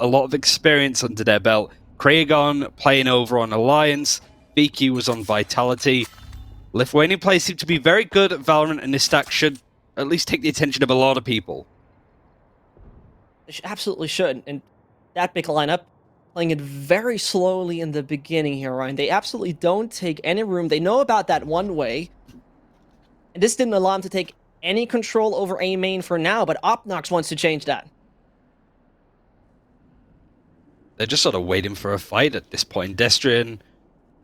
a lot of experience under their belt. Kragon playing over on Alliance, VQ was on Vitality. Lithuanian players seem to be very good at Valorant, and this stack should at least take the attention of a lot of people. They absolutely should. And that big lineup, playing it very slowly in the beginning here, Ryan. They absolutely don't take any room. They know about that one way. And this didn't allow them to take any control over A main for now, but Opnox wants to change that. They're just sort of waiting for a fight at this point. Destrian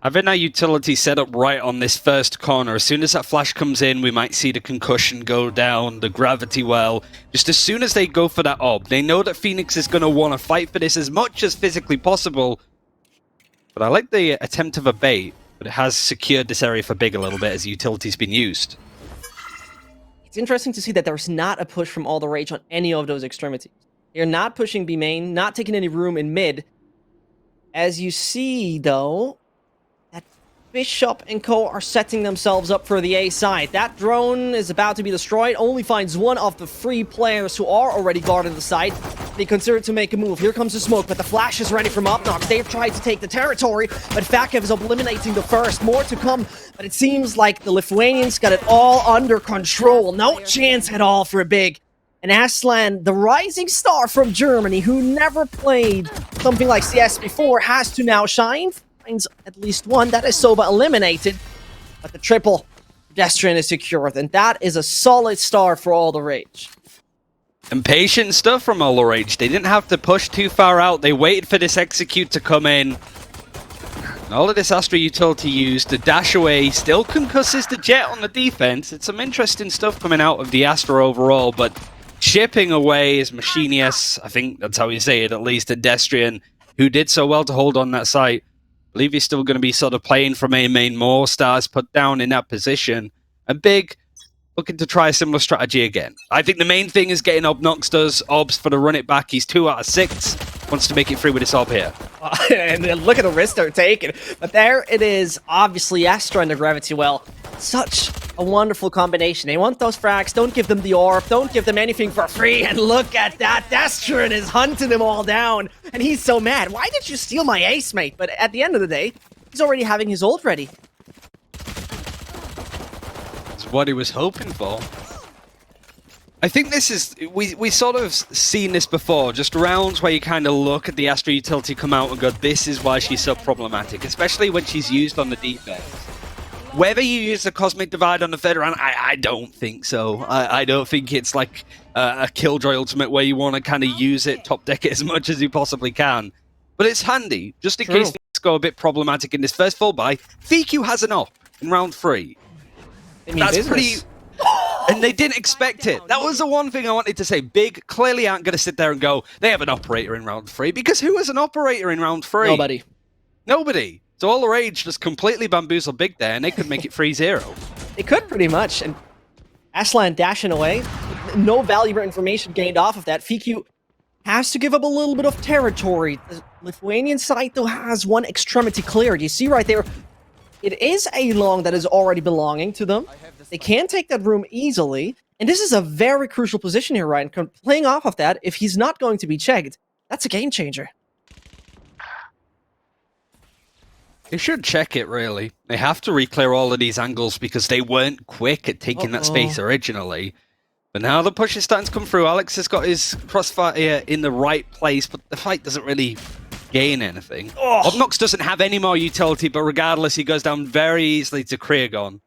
having our utility set up right on this first corner. As soon as that flash comes in, we might see the concussion go down, the gravity well. Just as soon as they go for that ob, they know that Phoenix is going to want to fight for this as much as physically possible. But I like the attempt of a bait, but it has secured this area for Big a little bit as utility's been used. It's interesting to see that there's not a push from ALLTHERAGE on any of those extremities. They're not pushing B main, not taking any room in mid. As you see, though, that Bishop and co are setting themselves up for the A side. That drone is about to be destroyed, only finds one of the 3 players who are already guarding the side. They consider to make a move. Here comes the smoke, but the flash is ready from Opnox. They've tried to take the territory, but Fakev is eliminating the first. More to come, but it seems like the Lithuanians got it all under control. No chance at all for Big. And Aslan, the rising star from Germany, who never played something like CS before, has to now shine. Finds at least one. That is Soba eliminated. But the triple Destrian is secured. And that is a solid start for ALLTHERAGE. And patient stuff from ALLTHERAGE. They didn't have to push too far out. They waited for this execute to come in. And all of this Astra utility used. The dash away still concusses the Jet on the defense. It's some interesting stuff coming out of the Astra overall, but chipping away is Machinius, I think that's how you say it, at least, a Destrian, who did so well to hold on that site. I believe he's still going to be sort of playing from A main, more stars put down in that position. And Big looking to try a similar strategy again. I think the main thing is getting Opnox does obs for the run it back. He's 2 out of 6. Wants to make it free with his ob here. And then look at the risk they're taking. But there it is. Obviously, Astra and the Gravity Well. Such a wonderful combination. They want those frags. Don't give them the orb. Don't give them anything for free. And look at that. Destrian is hunting them all down. And he's so mad. Why did you steal my ace, mate? But at the end of the day, he's already having his ult ready. That's what he was hoping for. I think this is, we sort of seen this before, just rounds where you kind of look at the Astra utility come out and go, this is why she's so problematic, especially when she's used on the defense. Whether you use the Cosmic Divide on the third round, I don't think so. I don't think it's like a Killjoy ultimate where you want to kind of use it, top deck it as much as you possibly can. But it's handy, just in case things go a bit problematic in this first full buy. VQ has an op in round 3. That's pretty... And they didn't expect it. That was the one thing I wanted to say. Big clearly aren't going to sit there and go, they have an operator in round 3. Because who has an operator in round 3? Nobody. Nobody. So ALLTHERAGE just completely bamboozle Big there, and they could make it 3-0. They could pretty much. And Aslan dashing away. No valuable information gained off of that. VQ has to give up a little bit of territory. The Lithuanian side, though, has one extremity cleared. You see right there, it is a long that is already belonging to them. They can take that room easily. And this is a very crucial position here, Ryan. Playing off of that, if he's not going to be checked, that's a game changer. They should check it, really. They have to re-clear all of these angles because they weren't quick at taking that space originally. But now the push is starting to come through. Alex has got his crossfire in the right place, but the fight doesn't really gain anything. Opnox doesn't have any more utility, but regardless, he goes down very easily to Kragon.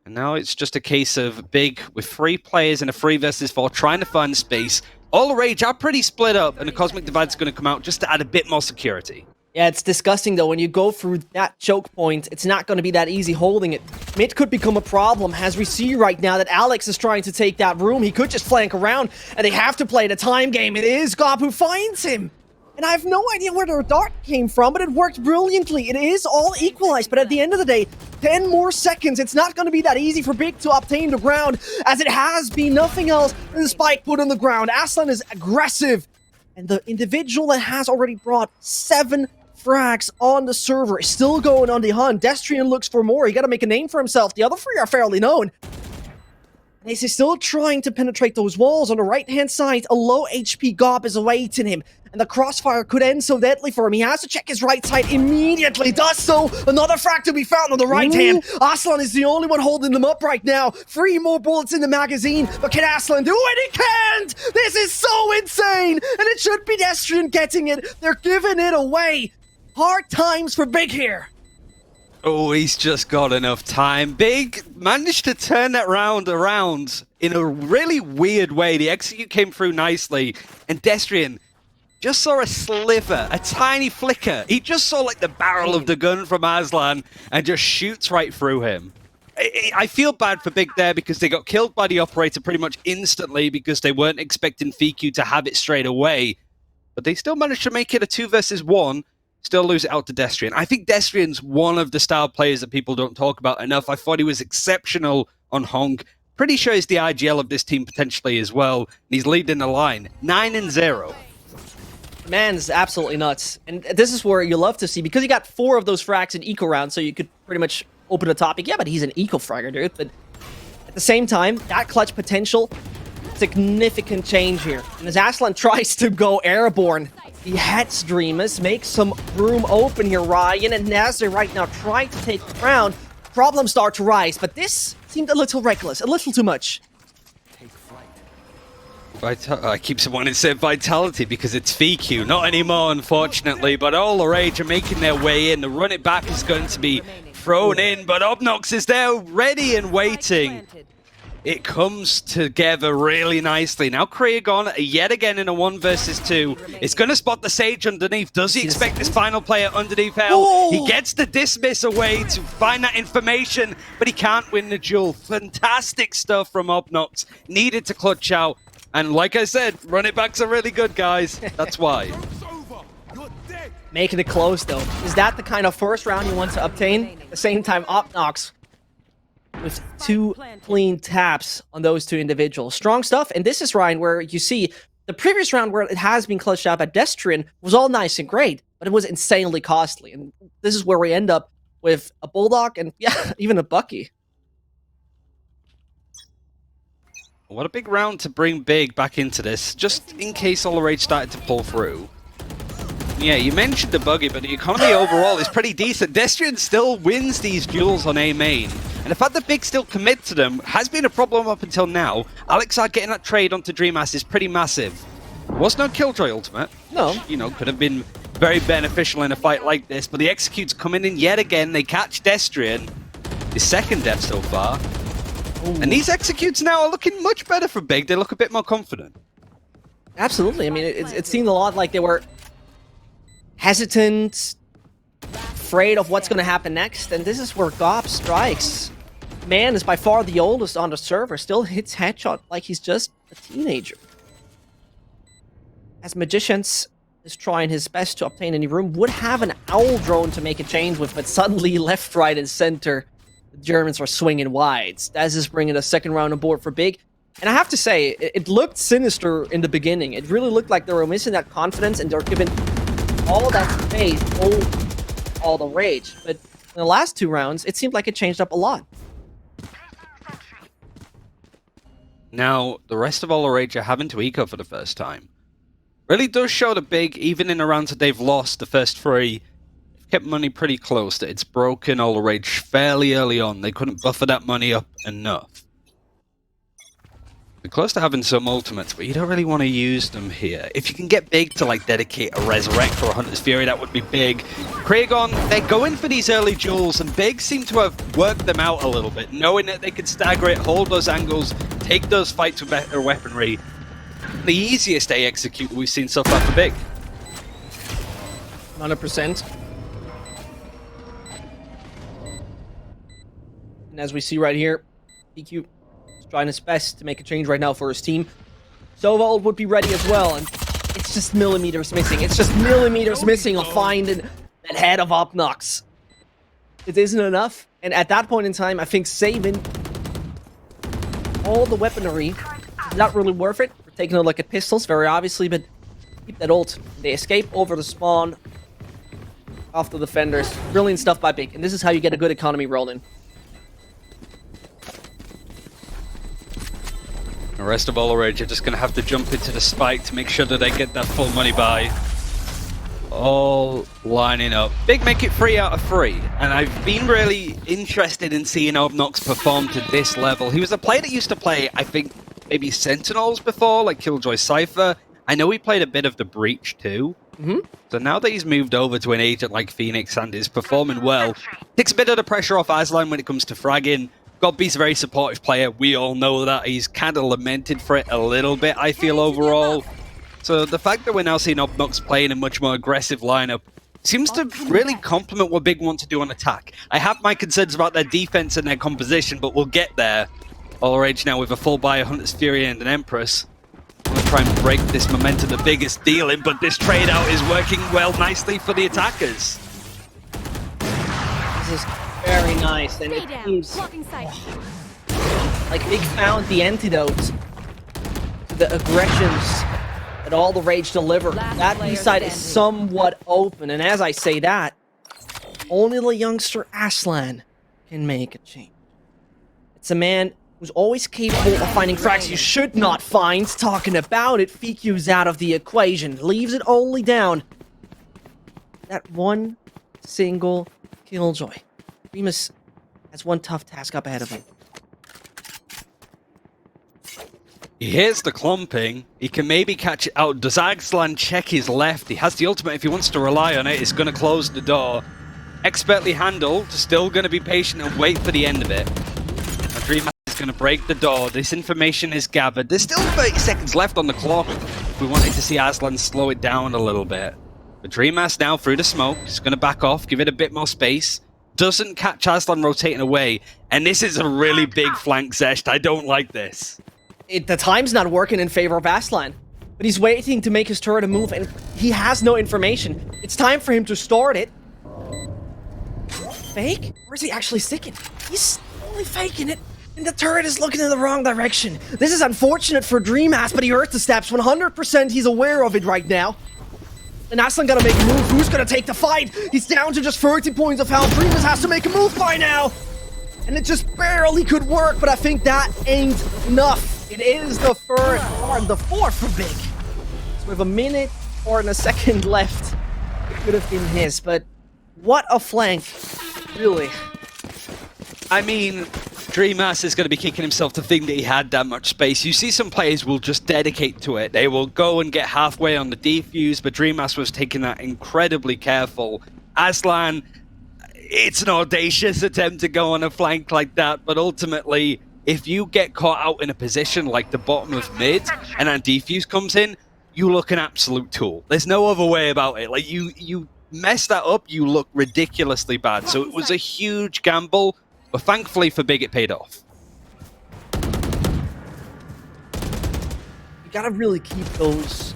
And now it's just a case of Big with 3 players in a 3 versus 4 trying to find space. ALLTHERAGE are pretty split up, and the Cosmic Divide's going to come out just to add a bit more security. Yeah, it's disgusting, though. When you go through that choke point, it's not going to be that easy holding it. Mid could become a problem, as we see right now that Alex is trying to take that room. He could just flank around, and they have to play the time game. It is Gob who finds him. And I have no idea where their dart came from, but it worked brilliantly. It is all equalized, but at the end of the day, 10 more seconds. It's not going to be that easy for Big to obtain the ground, as it has been nothing else than the spike put on the ground. Aslan is aggressive, and the individual that has already brought 7 frags on the server is still going on the hunt. Destrian looks for more. He got to make a name for himself. The other 3 are fairly known. And he's still trying to penetrate those walls on the right-hand side. A low HP Gob is awaiting him. and the crossfire could end so deadly for him. He has to check his right side immediately, does so. Another frag to be found on the right hand. Aslan is the only one holding them up right now. 3 more bullets in the magazine, but can Aslan do it? He can't! This is so insane! And it should be Destrian getting it. They're giving it away. Hard times for Big here. Oh, he's just got enough time. Big managed to turn that round around in a really weird way. The execute came through nicely, and Destrian just saw a sliver, a tiny flicker. He just saw like the barrel of the gun from Aslan and just shoots right through him. I feel bad for Big there because they got killed by the operator pretty much instantly because they weren't expecting FIQ to have it straight away. But they still managed to make it a 2 versus 1. Still lose it out to Destrian. I think Destrian's one of the style players that people don't talk about enough. I thought he was exceptional on Honk. Pretty sure he's the IGL of this team potentially as well. He's leading the line. 9-0. Man's absolutely nuts. And this is where you love to see, because he got 4 of those frags in eco round, so you could pretty much open a topic. Yeah, but he's an eco fragger, dude. But at the same time, that clutch potential, significant change here. And as Aslan tries to go airborne, he hits Dreamus, makes some room open here, Ryan, and Nazir right now trying to take the round. Problems start to rise, but this seemed a little reckless, a little too much. I keep wanting to say Vitality because it's FIQ. Not anymore, unfortunately, but ALLTHERAGE are making their way in. The run it back is going to be thrown in, but Obnox is there ready and waiting. It comes together really nicely. Now Kragon, yet again in a 1 versus 2. It's going to spot the Sage underneath. Does he expect this final player underneath Hell? He gets the dismiss away to find that information, but he can't win the duel. Fantastic stuff from Obnox. Needed to clutch out. And like I said, run it backs are really good, guys. That's why. Making it close, though. Is that the kind of first round you want to obtain? At the same time, Obnox with 2 clean taps on those 2 individuals. Strong stuff, and this is, Ryan, where you see the previous round where it has been clutched out by Destrian was all nice and great, but it was insanely costly. And this is where we end up with a Bulldog and, yeah, even a Bucky. What a big round to bring Big back into this, just in case ALLTHERAGE started to pull through. Yeah, you mentioned the buggy, but the economy overall is pretty decent. Destrian still wins these duels on A main. And the fact that Big still commit to them has been a problem up until now. Alexar getting that trade onto Dreamas is pretty massive. There was no Killjoy ultimate. No. Which, you know, could have been very beneficial in a fight like this. But the executes coming in yet again. They catch Destrian. His 2nd death so far. Ooh. And these executes now are looking much better for Big. They look a bit more confident. Absolutely. I mean, it seemed a lot like they were hesitant, afraid of what's going to happen next, and this is where Gob strikes. Man is by far the oldest on the server, still hits headshot like he's just a teenager. As Magicians is trying his best to obtain any room, would have an owl drone to make a change with, but suddenly left, right, and center, the Germans are swinging wide. Daz is bringing a 2nd round on board for Big. And I have to say, it looked sinister in the beginning. It really looked like they were missing that confidence and they're giving all that space, ALLTHERAGE. But in the last 2 rounds, it seemed like it changed up a lot. Now, the rest of ALLTHERAGE are having to eco for the first time. Really does show that Big, even in the rounds that they've lost, the first 3, kept money pretty close. That it's broken ALLTHERAGE fairly early on. They couldn't buffer that money up enough. They're close to having some ultimates, but you don't really want to use them here. If you can get Big to like dedicate a Resurrect or a Hunter's Fury, that would be big. Kragon, they're going for these early duels, and Big seem to have worked them out a little bit, knowing that they could stagger it, hold those angles, take those fights with better weaponry. The easiest A execute we've seen so far for Big. 100%. And as we see right here, DQ trying his best to make a change right now for his team. Sovold would be ready as well, and it's just millimeters missing. It's just millimeters missing of finding that head of Obnox. It isn't enough, and at that point in time, I think saving all the weaponry is not really worth it. We're taking a look at pistols, very obviously, but keep that ult. They escape over the spawn off the defenders. Brilliant stuff by Big, and this is how you get a good economy rolling. The rest of ALLTHERAGE are just going to have to jump into the spike to make sure that they get that full money buy. All lining up. Big make it 3 out of 3. And I've been really interested in seeing Obnox perform to this level. He was a player that used to play, I think, maybe Sentinels before, like Killjoy Cypher. I know he played a bit of the Breach too. So now that he's moved over to an agent like Phoenix and is performing well, takes a bit of the pressure off Aslan when it comes to fragging. Godby's a very supportive player. We all know that. He's kind of lamented for it a little bit, I feel, overall. So the fact that we're now seeing Obnox playing a much more aggressive lineup seems to really complement what Big want to do on attack. I have my concerns about their defense and their composition, but we'll get there. ALLTHERAGE now with a full buy, Hunter's Fury and an Empress. I'm going to try and break this momentum that Big is dealing, but this trade out is working well nicely for the attackers. This is very nice, and it seems like Big found the antidote to the aggressions that ALLTHERAGE deliver. That B side is somewhat open, and as I say that, only the youngster Aslan can make a change. It's a man who's always capable of finding frags you should not find. Talking about it, FQ's out of the equation, leaves it only down that one single Killjoy. Remus has one tough task up ahead of him. He hears the clumping. He can maybe catch it out. Does Aslan check his left? He has the ultimate if he wants to rely on it. It's going to close the door. Expertly handled. Still going to be patient and wait for the end of it. Dream is going to break the door. This information is gathered. There's still 30 seconds left on the clock. We wanted to see Aslan slow it down a little bit. The Dreammass now through the smoke. He's going to back off, give it a bit more space. Doesn't catch Aslan rotating away. And this is a really big flank zest. I don't like this. The time's not working in favor of Aslan, but he's waiting to make his turret a move, and he has no information. It's time for him to start it. Fake? Or is he actually sticking? He's only faking it, and the turret is looking in the wrong direction. This is unfortunate for Dreamass, but he hurt the steps. 100% he's aware of it right now. And Aslan gotta make a move. Who's gonna take the fight? He's down to just 30 points of health. Dreamass has to make a move by now. And it just barely could work, but I think that ain't enough. It is the third or the fourth for Big. So with a minute or a second left, it could have been his, but what a flank, really. I mean, Dreamass is going to be kicking himself to think that he had that much space. You see some players will just dedicate to it. They will go and get halfway on the defuse, but Dreamass was taking that incredibly careful. Aslan, it's an audacious attempt to go on a flank like that, but ultimately, if you get caught out in a position like the bottom of mid and that defuse comes in, you look an absolute tool. There's no other way about it. Like, you mess that up, you look ridiculously bad. So it was a huge gamble, but thankfully for Big, it paid off. You gotta really keep those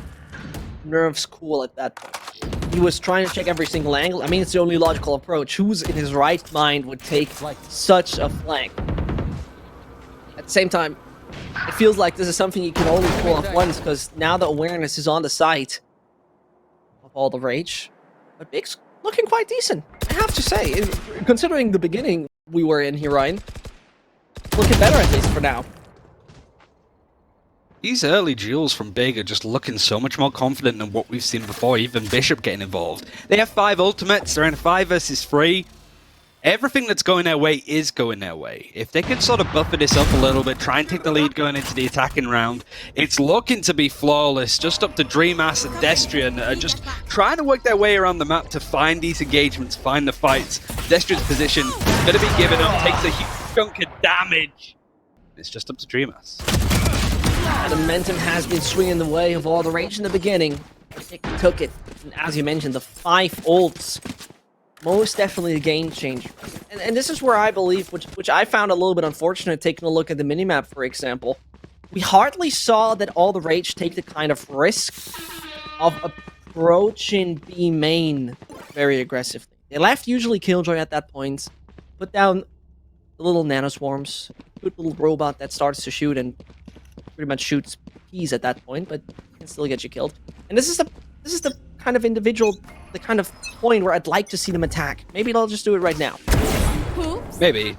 nerves cool at that point. He was trying to check every single angle. I mean, it's the only logical approach. Who's in his right mind would take such a flank? At the same time, it feels like this is something you can only pull off once, because now the awareness is on the side of ALLTHERAGE. But Big's looking quite decent, I have to say. Considering the beginning we were in here, Ryan. Looking better, at least for now. These early duels from Big are just looking so much more confident than what we've seen before, even Bishop getting involved. They have 5 ultimates, they're in a 5 versus 3. Everything that's going their way is going their way. If they can sort of buffer this up a little bit, try and take the lead going into the attacking round, it's looking to be flawless. Just up to Dreamass and Destrian are just trying to work their way around the map to find these engagements, find the fights. Destrian's position going to be given up, takes a huge chunk of damage. It's just up to Dreamass. The momentum has been swinging the way of ALLTHERAGE in the beginning. They took it, and as you mentioned, the 5 ults. Most definitely a game changer. And this is where I believe, which I found a little bit unfortunate, taking a look at the minimap, for example. We hardly saw that ALLTHERAGE take the kind of risk of approaching B main very aggressively. They left usually Killjoy at that point, put down the little nanoswarms, put a little robot that starts to shoot and pretty much shoots keys at that point, but can still get you killed. And this is the kind of individual, the kind of point where I'd like to see them attack. Maybe they'll just do it right now. Maybe.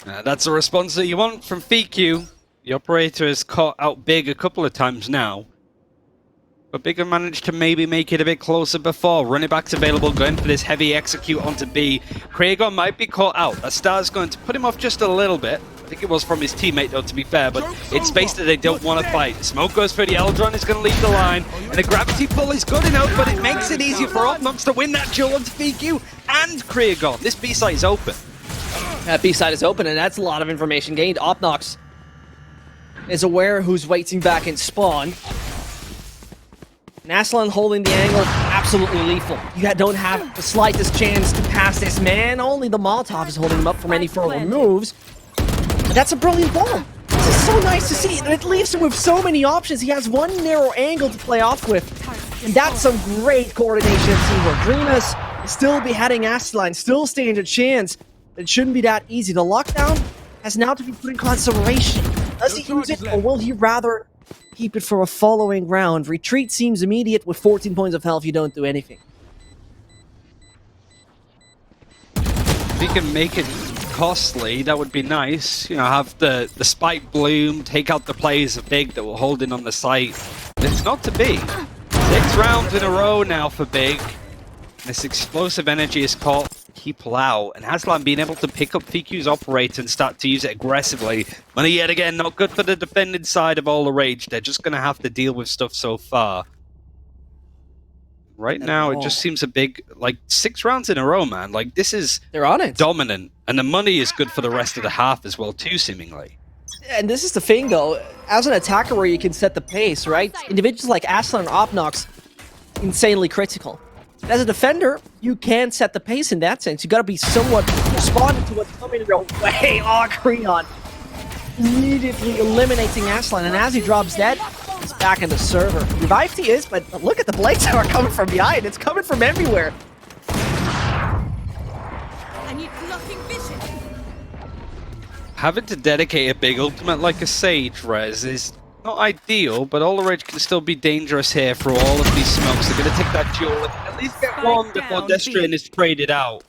That's a response that you want from FQ. The operator has caught out Big a couple of times now. But Big have managed to maybe make it a bit closer before. Running back's available, going for this heavy execute onto B. Kragon might be caught out. A star's going to put him off just a little bit. I think it was from his teammate though, to be fair, but it's space that they don't want to fight. Smoke goes for the Eldron, is going to leave the line, and the gravity pull is good enough, but it makes it easier for Opnox to win that duel onto PQ and Kragon. This B site is open. That B side is open, and that's a lot of information gained. Opnox is aware who's waiting back in spawn. Naslan holding the angle, absolutely lethal. You don't have the slightest chance to pass this man. Only the Molotov is holding him up from any further moves. And that's a brilliant ball. This is so nice to see. It leaves him with so many options. He has one narrow angle to play off with. And that's some great coordination and teamwork. Dreamus is still beheading Aslan, still standing a chance. It shouldn't be that easy. The lockdown has now to be put in consideration. Does he use it, or will he rather keep it for a following round? Retreat seems immediate. With 14 points of health, you don't do anything. If he can make it costly, that would be nice. You know, have the spike bloom, take out the players of Big that were holding on the site. It's not to be. 6 rounds in a row now for Big. This explosive energy is caught people out, and Aslan being able to pick up PQ's operator and start to use it aggressively. Money yet again, not good for the defending side of ALLTHERAGE. They're just going to have to deal with stuff so far. Right now, it just seems a big, like, 6 rounds in a row, man. Like, this is They're on it. dominant, and the money is good for the rest of the half as well, too, seemingly. And this is the thing, though. As an attacker where you can set the pace, right? Individuals like Aslan and Opnox, insanely critical. As a defender, you can set the pace in that sense. You gotta be somewhat responding to what's coming your way. Oh, Creon immediately eliminating Aslan, and as he drops dead, he's back in the server. Revived he is, but look at the blade tower coming from behind. It's coming from everywhere. I need blocking vision. Having to dedicate a big ultimate like a Sage res is not ideal, but ALLTHERAGE can still be dangerous here for all of these smokes. They're going to take that duel and at least get one before Destrian is traded out.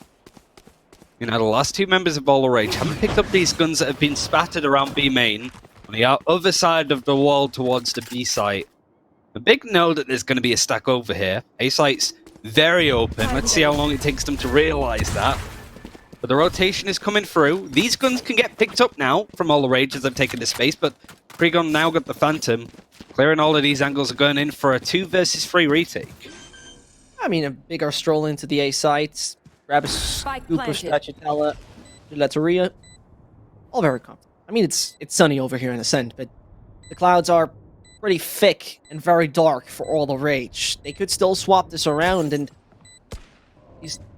You know, the last 2 members of ALLTHERAGE haven't picked up these guns that have been spattered around B main on the other side of the wall towards the B site. The Big know that there's going to be a stack over here. A site's very open. Let's see how long it takes them to realize that. But the rotation is coming through. These guns can get picked up now from ALLTHERAGE as they've taken this space, but Kragon now got the Phantom. Clearing all of these angles are going in for a 2 versus 3 retake. I mean, a bigger stroll into the A sites. Grab a super stracciatella. Gelateria. All very comfortable. I mean, it's sunny over here in Ascent, but the clouds are pretty thick and very dark for ALLTHERAGE. They could still swap this around and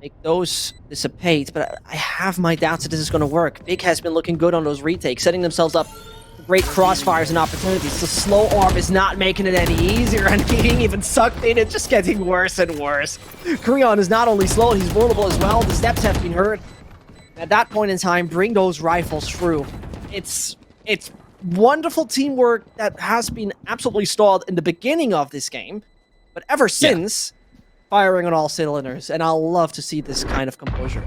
make those dissipate, but I have my doubts that this is going to work. Big has been looking good on those retakes, setting themselves up for great crossfires and opportunities. The slow arm is not making it any easier, and being even sucked in, it's just getting worse and worse. Creon is not only slow, he's vulnerable as well. The steps have been heard. At that point in time, bring those rifles through. It's wonderful teamwork that has been absolutely stalled in the beginning of this game, but ever since, firing on all cylinders, and I'll love to see this kind of composure.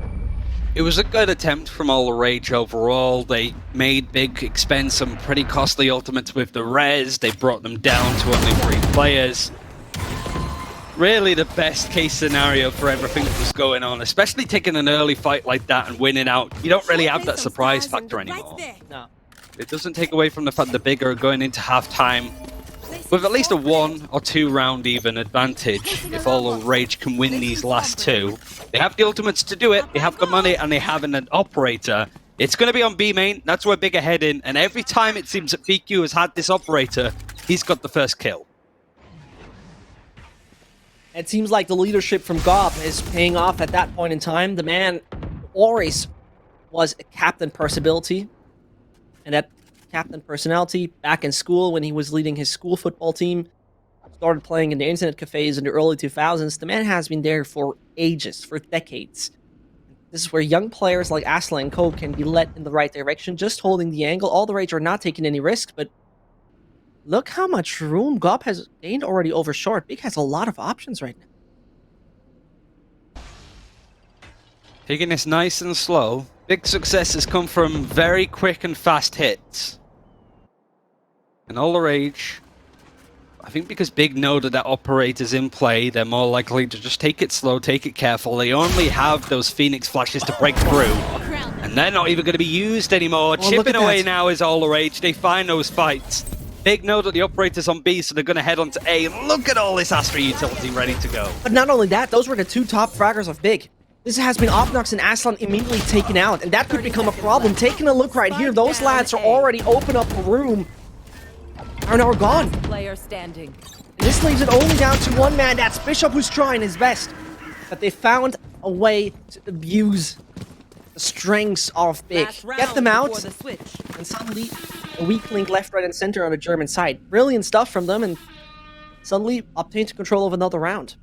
It was a good attempt from ALLTHERAGE overall. They made Big expend some pretty costly ultimates with the res. They brought them down to only 3 players. Really the best case scenario for everything that was going on, especially taking an early fight like that and winning out. You don't really have that surprise factor anymore. No. It doesn't take away from the fact that Big are going into halftime with at least a 1 or 2 round even advantage. If ALLTHERAGE can win these last 2, they have the ultimates to do it, they have the money, and they have an operator. It's going to be on B main, that's where Big are heading, and every time it seems that PQ has had this operator, he's got the first kill. It seems like the leadership from Gob is paying off at that point in time. The man always was a captain personality, and that captain personality back in school when he was leading his school football team, started playing in the internet cafes in the early 2000s. The man has been there for ages, for decades. This is where young players like Aslan and Co can be led in the right direction, just holding the angle. ALLTHERAGE are not taking any risks, but look how much room Gob has gained already over short. Big has a lot of options right now. Taking this nice and slow. Big success has come from very quick and fast hits. And ALLTHERAGE, I think because Big know that operator's in play, they're more likely to just take it slow, take it careful. They only have those Phoenix flashes to break through. And they're not even going to be used anymore. Oh, Chipping away now is ALLTHERAGE. They find those fights. Big know that the operator's on B, so they're going to head on to A. Look at all this Astra utility ready to go. But not only that, those were the two top fraggers of Big. This has been Opnox and Aslan immediately taken out, and that could become a problem. Taking a look right here, those lads are already open up a room. Are now gone. Player standing. And this leaves it only down to one man. That's Bishop, who's trying his best. But they found a way to abuse the strengths of Big. Get them out, and suddenly a weak link left, right, and center on the German side. Brilliant stuff from them, and suddenly obtained control of another round.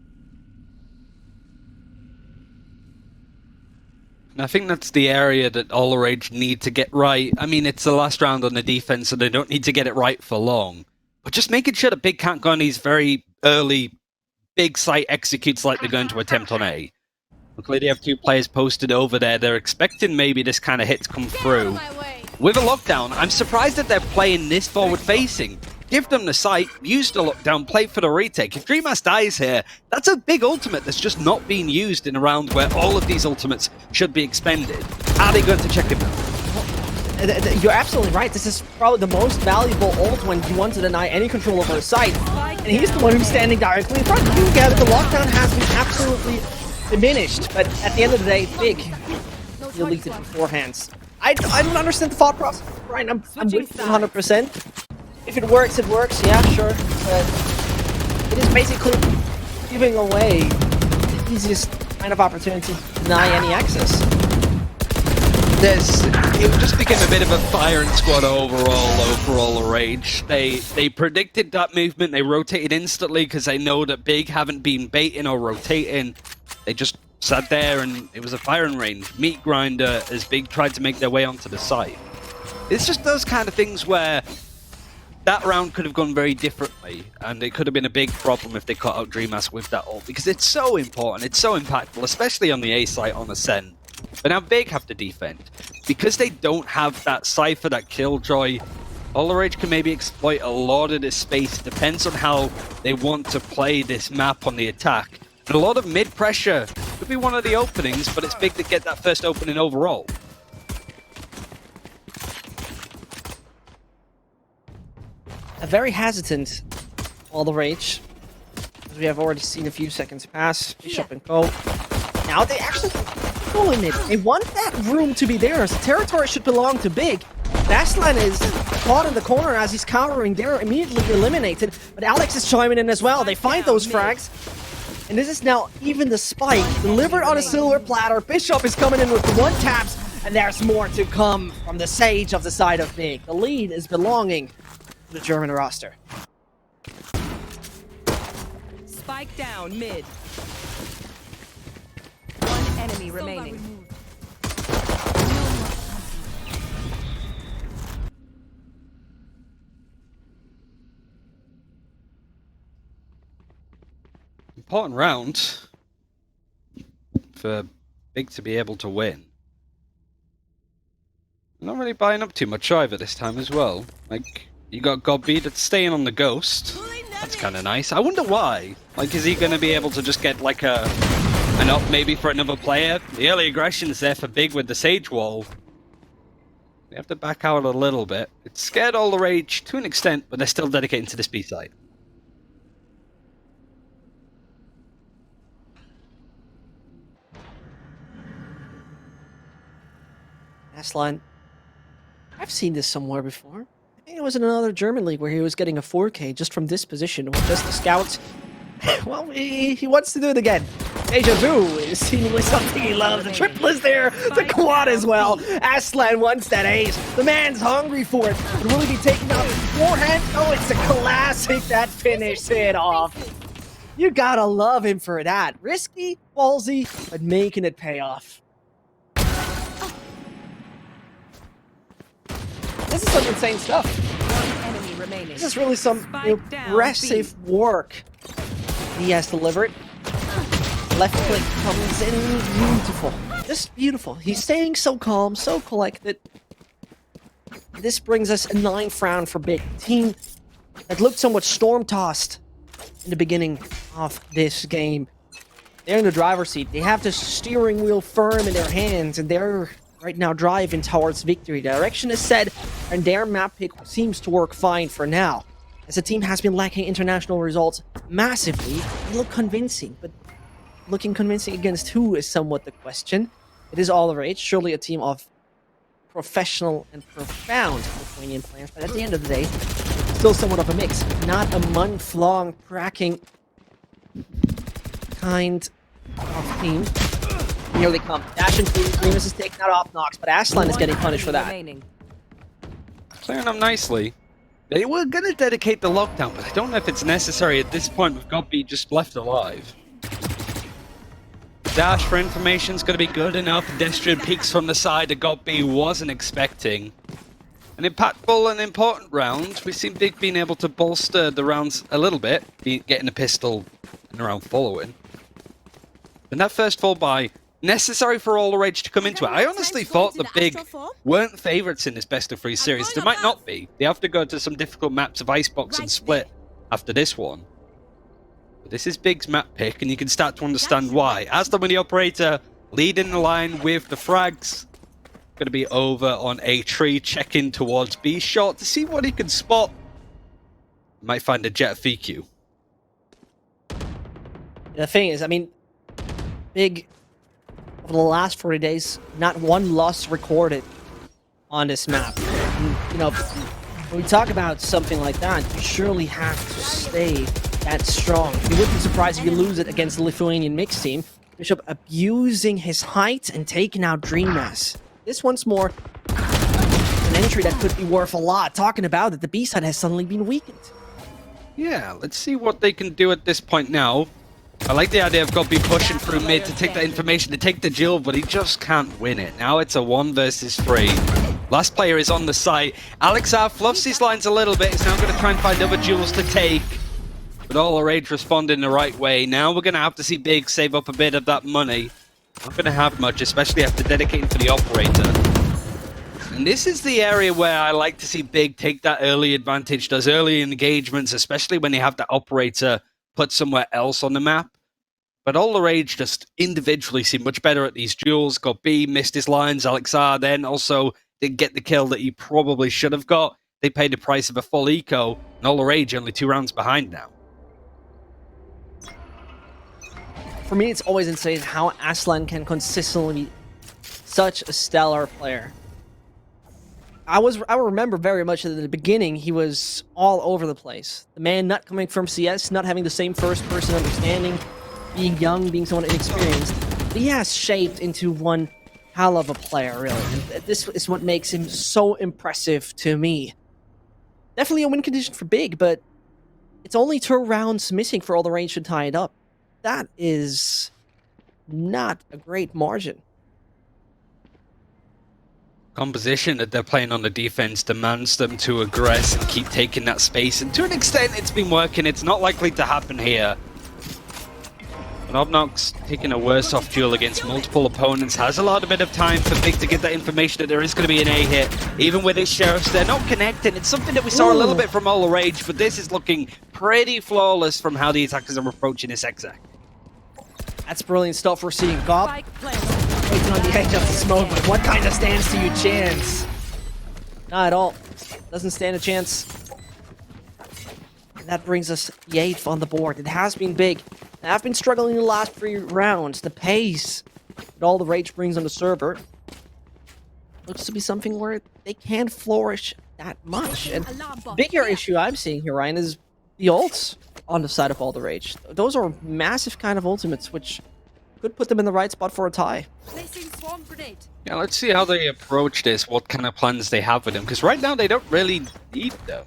And I think that's the area that ALLTHERAGE need to get right. I mean, it's the last round on the defense, so they don't need to get it right for long. But just making sure that Big can't go on these very early big site executes like they're going to attempt on A. Luckily, they have two players posted over there. They're expecting maybe this kind of hit to come through. With a lockdown, I'm surprised that they're playing this forward-facing. Give them the site, use the lockdown, play for the retake. If Dreamhass dies here, that's a big ultimate that's just not being used in a round where all of these ultimates should be expended. Are they going to check him out? You're absolutely right. This is probably the most valuable ult when you want to deny any control over the site. And he's the one who's standing directly in front. You get it, the lockdown has been absolutely diminished. But at the end of the day, Big deleted beforehand. I don't understand the thought process. Right, I'm with you 100%. If it works, yeah, sure. But it is basically giving away the easiest kind of opportunity to deny any access. It just became a bit of a firing squad overall for ALLTHERAGE. They predicted that movement, they rotated instantly because they know that Big haven't been baiting or rotating. They just sat there and it was a firing range. Meat grinder as Big tried to make their way onto the site. It's just those kind of things where that round could have gone very differently, and it could have been a big problem if they cut out Dreamhass with that ult, because it's so important, it's so impactful, especially on the A site on Ascent. But now Big have to defend. Because they don't have that Cypher, that Killjoy, ALLTHERAGE can maybe exploit a lot of this space. It depends on how they want to play this map on the attack. And a lot of mid-pressure could be one of the openings, but it's Big to get that first opening overall. A very hesitant ALLTHERAGE, as we have already seen a few seconds pass. Bishop and Co. Now they actually controlling it. They want that room to be theirs. The territory should belong to Big. Aslan is caught in the corner as he's countering. They're immediately eliminated, but Alex is chiming in as well. They find those frags. And this is now even the spike delivered on a silver platter. Bishop is coming in with the one taps, and there's more to come from the Sage of the side of Big. The lead is belonging the German roster. Spike down mid. One enemy remaining. Important round for Big to be able to win. Not really buying up too much either this time as well. Like, you got Godby that's staying on the Ghost. That's kind of nice. I wonder why. Like, is he going to be able to just get like an up maybe for another player? The early aggression's there for Big with the Sage Wall. They have to back out a little bit. It's scared ALLTHERAGE to an extent, but they're still dedicating to this B side. Aslan, I've seen this somewhere before. I think it was in another German league where he was getting a 4K just from this position with just the scouts. Well, he wants to do it again. Deja vu is seemingly something he loves. The triple is there, the quad as well. Aslan wants that ace. The man's hungry for it. But will he be taking out beforehand? Oh, it's a classic that finished it off. You gotta love him for that. Risky, ballsy, but making it pay off. This is some insane stuff. One enemy remaining. This is really some impressive work he has delivered. Left click comes in beautiful. Just beautiful. He's staying so calm, so collected. This brings us a 9th round for Big. Team that looked somewhat storm-tossed in the beginning of this game. They're in the driver's seat. They have the steering wheel firm in their hands, and they're right now driving towards victory. Direction is set, and their map pick seems to work fine for now. As the team has been lacking international results massively, they look convincing, but looking convincing against who is somewhat the question. It is ALLTHERAGE, surely a team of professional and profound Lithuanian players, but at the end of the day, still somewhat of a mix. Not a month-long cracking kind of team. Here they come. Dash and two. Remus is taking out off Nox, but Aslan is getting punished for that. Clearing them nicely. They were going to dedicate the lockdown, but I don't know if it's necessary at this point with Godby just left alive. Dash for information is going to be good enough. Pedestrian peeks from the side that Godby wasn't expecting. An impactful and important round. We seem Big being able to bolster the rounds a little bit, getting a pistol and a round following. And that first fall by, necessary for ALLTHERAGE to come into it. I honestly thought the Big weren't favourites in this best of 3 series. They might not be. They have to go to some difficult maps of Icebox and Split after this one. But this is Big's map pick, and you can start to understand why. Aslan with the operator, leading the line with the frags. Going to be over on a tree, checking towards B shot to see what he can spot. Might find a jet VQ. The thing is, I mean, Big, over the last 40 days, not one loss recorded on this map. And, you know, when we talk about something like that, you surely have to stay that strong. You wouldn't be surprised if you lose it against the Lithuanian mixed team. Bishop abusing his height and taking out Dreamers. This once more, an entry that could be worth a lot. Talking about it, the B side has suddenly been weakened. Yeah, let's see what they can do at this point now. I like the idea of Godby pushing through mid to take that information, to take the duel, but he just can't win it. Now it's a 1 versus 3. Last player is on the site. ALLTHERAGE fluffs his lines a little bit. He's now going to try and find other duels to take. But ALLTHERAGE responding the right way. Now we're going to have to see Big save up a bit of that money. Not going to have much, especially after dedicating for the operator. And this is the area where I like to see Big take that early advantage, does early engagements, especially when they have that operator put somewhere else on the map. But ALLTHERAGE just individually seem much better at these duels. Got B, missed his lines. ALLTHERAGE then also didn't get the kill that he probably should have got. They paid the price of a full eco, and ALLTHERAGE only 2 rounds behind now. For me, it's always insane how Aslan can consistently be such a stellar player. I remember very much at the beginning, he was all over the place. The man not coming from CS, not having the same first-person understanding, being young, being somewhat inexperienced. But he has shaped into one hell of a player, really. And this is what makes him so impressive to me. Definitely a win condition for Big, but it's only 2 rounds missing for ALLTHERAGE to tie it up. That is not a great margin. Composition that they're playing on the defense demands them to aggress and keep taking that space, and to an extent it's been working. It's not likely to happen here. But Obnox taking a worse off duel against multiple opponents has allowed a bit of time for Big to get that information that there is going to be an A hit. Even with his sheriffs, they're not connecting. It's something that we saw a little bit from ALLTHERAGE, but this is looking pretty flawless from how the attackers are approaching this exact. That's brilliant stuff we're seeing. Gob waiting on the edge of the smoke, but what kind of stands to you chance? Not at all. Doesn't stand a chance. And that brings us the 8th on the board. It has been Big. They have been struggling in the last 3 rounds. The pace that ALLTHERAGE brings on the server looks to be something where they can't flourish that much. And the bigger issue I'm seeing here, Ryan, is the ults on the side of ALLTHERAGE. Those are massive kind of ultimates, which could put them in the right spot for a tie. Yeah, let's see how they approach this, what kind of plans they have with them, because right now they don't really need them.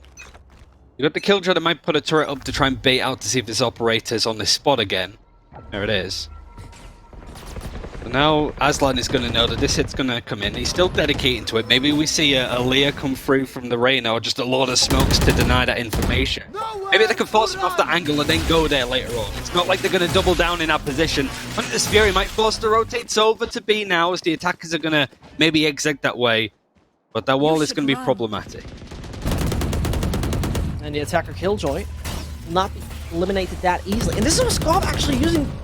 You got the Killjoy that might put a turret up to try and bait out to see if this operator's on this spot again. There it is. But now Aslan is going to know that this hit's going to come in. He's still dedicating to it. Maybe we see a Leah come through from the Reyna, or just a lot of smokes to deny that information. Maybe they can force him off the angle and then go there later on. It's not like they're going to double down in that position. Hunter's Fury might force the rotates over to B now, as the attackers are going to maybe exit that way. But that wall is going to be problematic. And the attacker Killjoy will not be eliminated that easily. And this is what Squab actually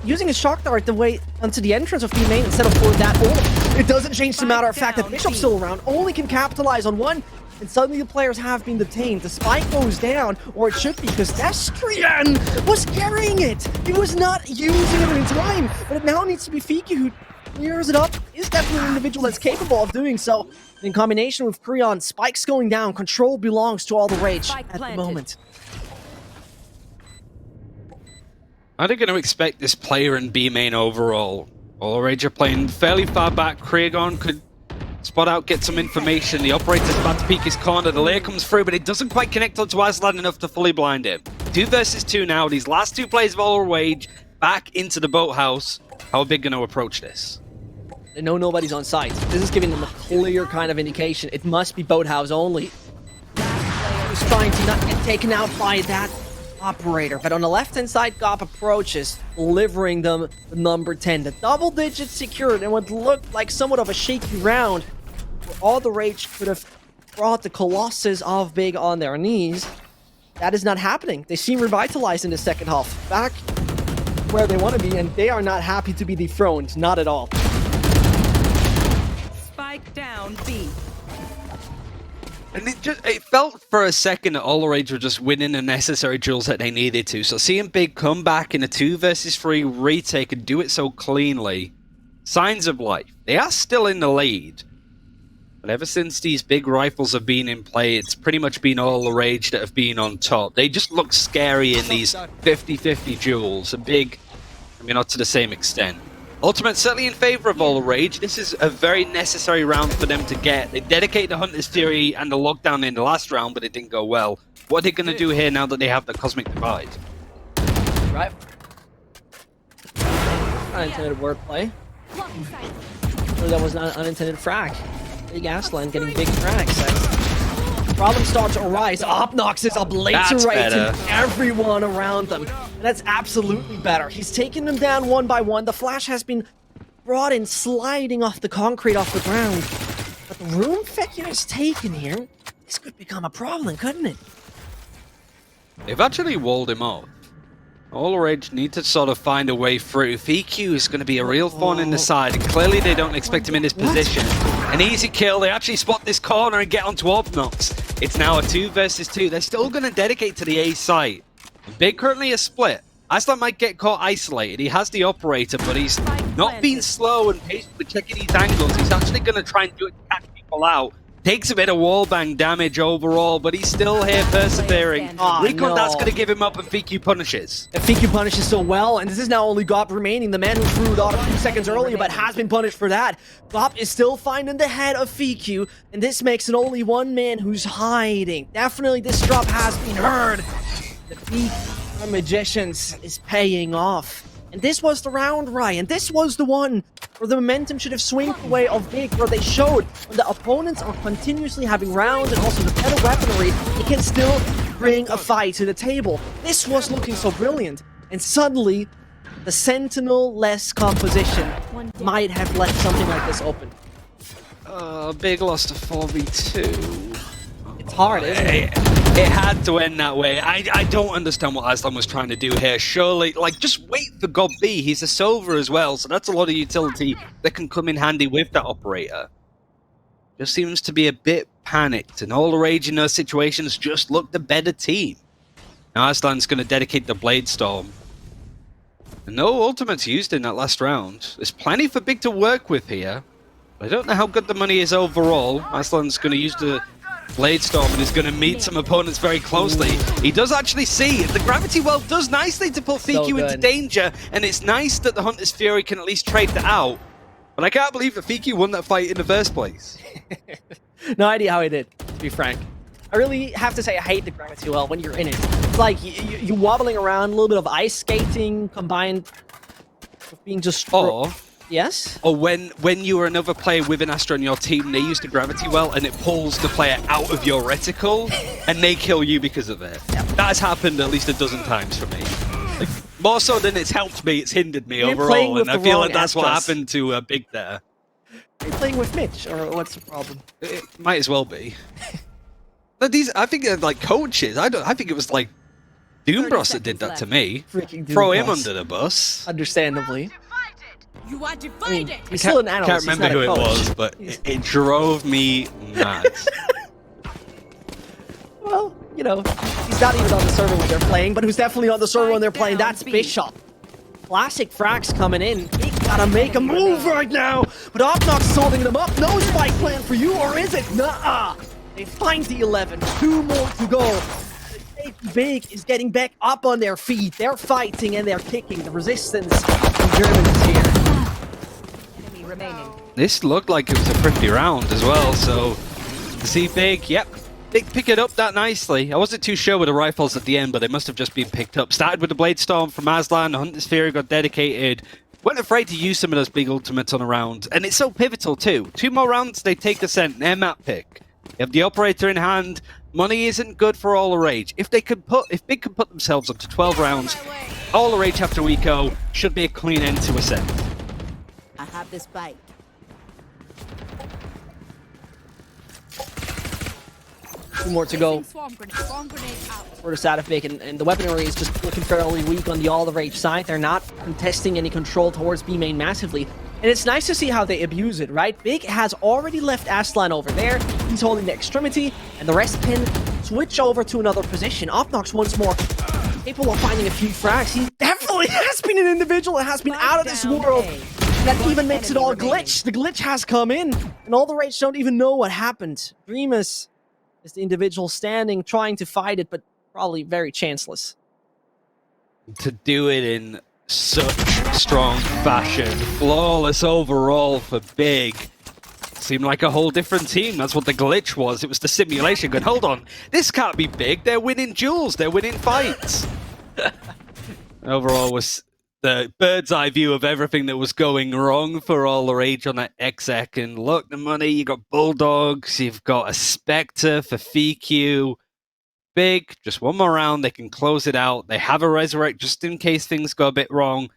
using his shock dart the way onto the entrance of B main instead of for that ult. It doesn't change the matter of fact that Bishop's still around, only can capitalize on one, and suddenly the players have been detained. The spike goes down, or it should be, because Destrian was carrying it. He was not using it in time, but it now needs to be Fiki who clears it up. Is definitely an individual that's capable of doing so. In combination with Creon, spikes going down, control belongs to ALLTHERAGE at the moment. Are they going to expect this player in B main overall? ALLTHERAGE are playing fairly far back. Kragon could spot out, get some information. The operator's about to peek his corner. The layer comes through, but it doesn't quite connect onto Aslan enough to fully blind him. 2 versus 2 now. These last 2 players of ALLTHERAGE back into the boathouse. How are they going to approach this? They know nobody's on site. This is giving them a clear kind of indication. It must be boathouse only. He's trying to not get taken out by that operator, but on the left-hand side, Gop approaches, delivering them the number 10. The double digits secured, and what looked like somewhat of a shaky round, where ALLTHERAGE could have brought the Colossus of Big on their knees. That is not happening. They seem revitalized in the second half, back where they want to be, and they are not happy to be dethroned, not at all. Spike down B. And it felt for a second that ALLTHERAGE were just winning the necessary drills that they needed to. So seeing Big come back in a 2 versus 3 retake and do it so cleanly, signs of life. They are still in the lead. But ever since these big rifles have been in play, it's pretty much been ALLTHERAGE that have been on top. They just look scary in these 50-50 duels. And Big, I mean, not to the same extent. Ultimate certainly in favor of ALLTHERAGE. This is a very necessary round for them to get. They dedicated the Hunter's Fury and the lockdown in the last round, but it didn't go well. What are they going to do here now that they have the Cosmic Divide? Right. Unintended wordplay. Or that was not an unintended frag. Big Aslan getting big frags. Problem starts to arise. Opnox is obliterating everyone around them. And that's absolutely better. He's taking them down one by one. The flash has been brought in, sliding off the concrete off the ground. But the room Fekir is taken here, this could become a problem, couldn't it? They've actually walled him off. ALLTHERAGE need to sort of find a way through. VQ is going to be a real thorn in the side, and clearly they don't expect him in this position. An easy kill. They actually spot this corner and get onto Opnox. It's now a 2 versus 2. They're still going to dedicate to the A site. Big currently a split. Aslan might get caught isolated. He has the operator, but he's not being slow and patiently checking these angles. He's actually going to try and do it to catch people out. Takes a bit of wallbang damage overall, but he's still here persevering. Recon, that's going to give him up, and FQ punishes. And FQ punishes so well, and this is now only Gop remaining, the man who threw it out a few seconds earlier, but has been punished for that. Gop is still finding the head of FQ, and this makes it only one man who's hiding. Definitely this drop has been heard. The FQ Magicians is paying off. And this was the round, Ryan. This was the one where the momentum should have swung the way of Big, where they showed when the opponents are continuously having rounds and also the better weaponry, they can still bring a fight to the table. This was looking so brilliant. And suddenly, the Sentinel-less composition might have left something like this open. Big lost to 4v2. It's hard, isn't it? It had to end that way. I don't understand what Aslan was trying to do here. Surely, like, just wait for God B. He's a Silver as well, so that's a lot of utility that can come in handy with that operator. Just seems to be a bit panicked, and ALLTHERAGE in those situations just look the better team. Now Aslan's going to dedicate the Blade Storm. And no ultimates used in that last round. There's plenty for Big to work with here. I don't know how good the money is overall. Aslan's going to use the Blade Storm and is going to meet some opponents very closely. He does actually see the Gravity Well does nicely to pull FQ into danger, and it's nice that the Hunter's Fury can at least trade that out. But I can't believe that FQ won that fight in the first place. No idea how he did, to be frank. I really have to say I hate the Gravity Well when you're in it. It's like you wobbling around, a little bit of ice skating combined with being just... Yes? Or when you are another player with an Astra in your team, they use the Gravity Well and it pulls the player out of your reticle and they kill you because of it. Yep. That has happened at least a dozen times for me. Like, more so than it's helped me, it's hindered me overall, and I feel like that's what happened to Big there. Are you playing with Mitch, or what's the problem? It might as well be. But these, I think they're like coaches. I think it was like Doombros that did that to me. Freaking Throw him Doombros. under the bus. Understandably. You are I divided. mean, he's still an analyst. Can't remember who it was, but it drove me mad. Well, you know, he's not even on the server when they're playing, but who's definitely on the server when they're playing? Down, That's B. Bishop. Classic frags coming in. He gotta make a move right now. But Opnox is holding them up. No spike plan for you, or is it? Nuh-uh. They find the 11. 2 more to go. Big is getting back up on their feet. They're fighting and they're kicking. The resistance from Germany is here. Enemy remaining. This looked like it was a pretty round as well, so to see Big, yep. Big pick it up that nicely. I wasn't too sure with the rifles at the end, but they must have just been picked up. Started with the Blade Storm from Aslan, Hunter's Fury got dedicated. Weren't afraid to use some of those big ultimates on a round, and it's so pivotal too. 2 more rounds, they take Ascent, their map pick. You have the operator in hand. Money isn't good for ALLTHERAGE. If Big can put themselves up to 12 rounds, ALLTHERAGE after we go should be a clean end to Ascent. I have this bite. 2 more to go. Swarm grenade out. For the Sadafik, and the weaponry is just looking fairly weak on the ALLTHERAGE side. They're not contesting any control towards B main massively. And it's nice to see how they abuse it, right? Big has already left Aslan over there. He's holding the extremity, and the rest can switch over to another position. Opnox once more capable of finding a few frags. He definitely has been an individual that has been out of this world. That even makes it all glitch. The glitch has come in, and ALLTHERAGE don't even know what happened. Dreamus is the individual standing, trying to fight it, but probably very chanceless. To do it in such strong fashion, flawless overall for Big. Seemed like a whole different team. That's what the glitch was. It was the simulation going, hold on, this can't be Big. They're winning duels. They're winning fights. Overall was the bird's eye view of everything that was going wrong for ALLTHERAGE on that exec. And look, the money, you got Bulldogs, you've got a Spectre for FQ. Big, just 1 more round, they can close it out. They have a Resurrect just in case things go a bit wrong.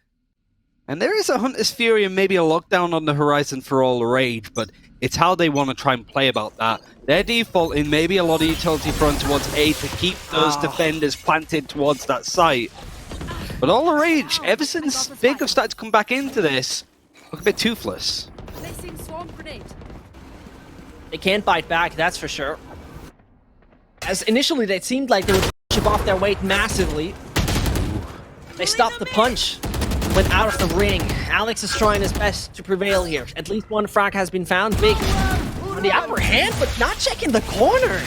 And there is a Hunter's Fury and maybe a lockdown on the horizon for ALLTHERAGE, but it's how they want to try and play about that. They're defaulting maybe a lot of utility front towards A to keep those defenders planted towards that site. But ALLTHERAGE, ever since Big have started to come back into this, look a bit toothless. Placing swarm grenade. They can't bite back, that's for sure. As initially they seemed like they would chip off their weight massively. They stopped the punch, went out of the ring. Alex is trying his best to prevail here. At least 1 frag has been found. Big on the upper hand, but not checking the corner.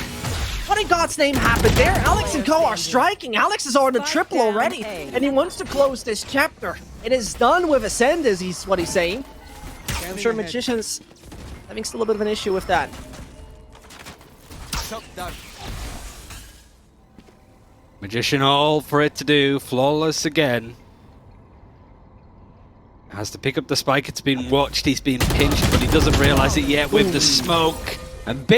What in God's name happened there? Alex and Co are striking. Alex is on a triple already, and he wants to close this chapter. It is done with Ascend, is what he's saying. I'm sure Magician's having still a bit of an issue with that. Magician all for it to do, flawless again. Has to pick up the spike, it's been watched, he's been pinched, but he doesn't realize it yet with the smoke. And Big